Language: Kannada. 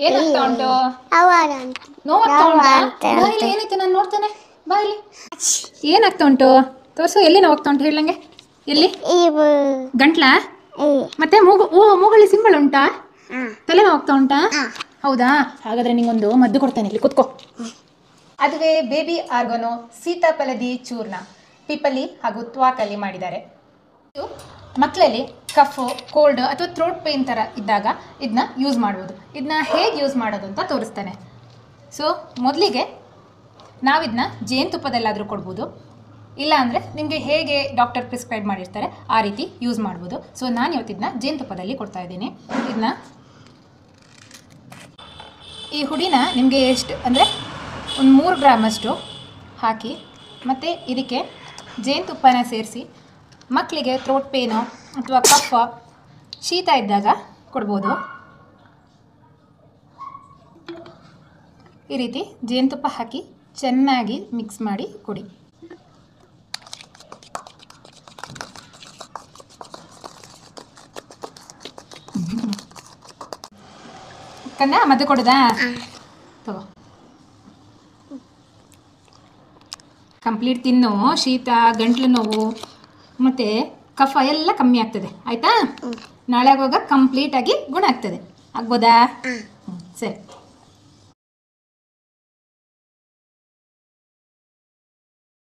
ಏನಾಗ್ತಾ ಉಂಟು? ನೋವಾಗ್ತಾ ಉಂಟಾ? ಬಾಯಿಲಿ ಏನೈತೆ ನಾನು ನೋಡ್ತೇನೆ. ಬಾಯಿಲಿ ಏನಾಗ್ತಾ ಉಂಟು? ತೋರಿಸು. ಎಲ್ಲಿ ನೋವಾಗ್ತಾ ಉಂಟು ಹೇಳಂಗೆ. ಎಲ್ಲಿ? ಗಂಟ್ಲ? ಮತ್ತೆ ಮೂಗಲ್ಲಿ ಸಿಂಬಳ ಉಂಟಾ? ತಲೆ ನೋವಾಗ್ತಾ ಉಂಟಾ? ಹೌದಾ? ಹಾಗಾದ್ರೆ ನಿಂಗೊಂದು ಮದ್ದು ಕೊಡ್ತೇನೆ, ಇಲ್ಲಿ ಕುತ್ಕೋ. ಅದುವೇ ಬೇಬಿ ಆರ್ಗನೋ ಸೀತಾಫಲದಿ ಚೂರ್ಣ ಪಿಪಲಿ ಹಾಗೂ ತ್ವಾಕಲ್ಲಿ ಮಾಡಿದ್ದಾರೆ. ಇದು ಮಕ್ಕಳಲ್ಲಿ ಕಫು, ಕೋಲ್ಡ್ ಅಥವಾ ಥ್ರೋಟ್ ಪೇನ್ ಥರ ಇದ್ದಾಗ ಇದನ್ನ ಯೂಸ್ ಮಾಡ್ಬೋದು. ಇದನ್ನ ಹೇಗೆ ಯೂಸ್ ಮಾಡೋದು ಅಂತ ತೋರಿಸ್ತೇನೆ. ಸೊ ಮೊದಲಿಗೆ ನಾವಿದನ್ನ ಜೇನುತುಪ್ಪದಲ್ಲಾದರೂ ಕೊಡ್ಬೋದು, ಇಲ್ಲ ಅಂದರೆ ನಿಮಗೆ ಹೇಗೆ ಡಾಕ್ಟರ್ ಪ್ರಿಸ್ಕ್ರೈಬ್ ಮಾಡಿರ್ತಾರೆ ಆ ರೀತಿ ಯೂಸ್ ಮಾಡ್ಬೋದು. ಸೊ ನಾನು ಇವತ್ತಿದನ್ನ ಜೇನುತುಪ್ಪದಲ್ಲಿ ಕೊಡ್ತಾ ಇದ್ದೀನಿ. ಇದನ್ನ ಈ ಹುಡಿನ ನಿಮಗೆ ಎಷ್ಟು ಅಂದರೆ ಒಂದು 3 ಗ್ರಾಮಷ್ಟು ಹಾಕಿ ಮತ್ತು ಇದಕ್ಕೆ ಜೇನುತುಪ್ಪನ ಸೇರಿಸಿ ಮಕ್ಕಳಿಗೆ ಥ್ರೋಟ್ ಪೇನು ಅಥವಾ ಕಫ, ಶೀತ ಇದ್ದಾಗ ಕೊಡ್ಬೋದು. ಈ ರೀತಿ ಜೇನುತುಪ್ಪ ಹಾಕಿ ಚೆನ್ನಾಗಿ ಮಿಕ್ಸ್ ಮಾಡಿ ಕೊಡಿ. ಕನ್ನ ಮದ್ದು ಕೊಡೋದಾ? ತಗೋ, ಕಂಪ್ಲೀಟ್ ತಿನ್ನು. ಶೀತ, ಗಂಟ್ಲು ನೋವು ಮತ್ತು ಕಫ ಎಲ್ಲ ಕಮ್ಮಿ ಆಗ್ತದೆ. ಆಯಿತಾ? ನಾಳೆ ಆಗುವಾಗ ಕಂಪ್ಲೀಟಾಗಿ ಗುಣ ಆಗ್ತದೆ. ಆಗ್ಬೋದಾ? ಸರಿ.